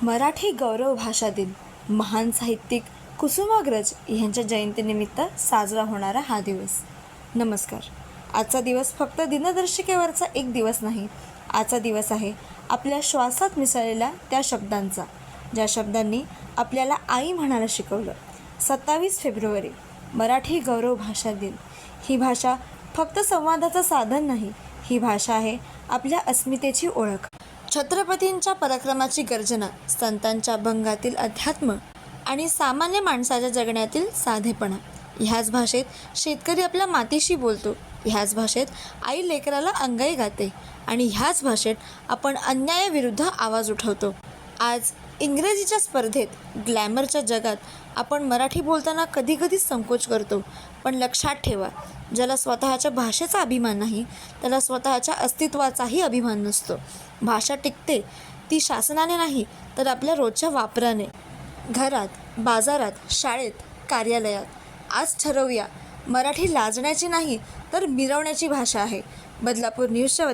मराठी गौरव भाषा दिन महान साहित्यिक कुसुमाग्रज यांच्या जयंतीनिमित्त साजरा होणारा हा दिवस. नमस्कार. आजचा दिवस फक्त दिनदर्शिकेवरचा एक दिवस नाही. आजचा दिवस आहे आपल्या श्वासात मिसळलेल्या त्या शब्दांचा, ज्या शब्दांनी आपल्याला आई म्हणायला शिकवलं. 27 फेब्रुवारी मराठी गौरव भाषा दिन. ही भाषा फक्त संवादाचं साधन नाही, ही भाषा आहे आपल्या अस्मितेची ओळख. छत्रपतींच्या पराक्रमाची गर्जना, संतांच्या भंगातील अध्यात्म आणि सामान्य माणसाच्या जगण्यातील साधेपणा. ह्याच भाषेत शेतकरी आपल्या मातीशी बोलतो, ह्याच भाषेत आई लेकराला अंगाई गाते आणि ह्याच भाषेत आपण अन्यायाविरुद्ध आवाज उठवतो. आज इंग्रजीच्या स्पर्धेत, ग्लॅमरच्या जगात आपण मराठी बोलताना कधीकधी संकोच करतो. पण लक्षात ठेवा, ज्याला स्वतःच्या भाषेचा अभिमान नाही, त्याला स्वतःच्या अस्तित्वाचाही अभिमान नसतो. भाषा टिकते ती शासनाने नाही, तर आपल्या रोजच्या वापराने. घरात, बाजारात, शाळेत, कार्यालयात. आज ठरवूया, मराठी लाजण्याची नाही तर मिरवण्याची भाषा आहे. बदलापूर न्यूजच्या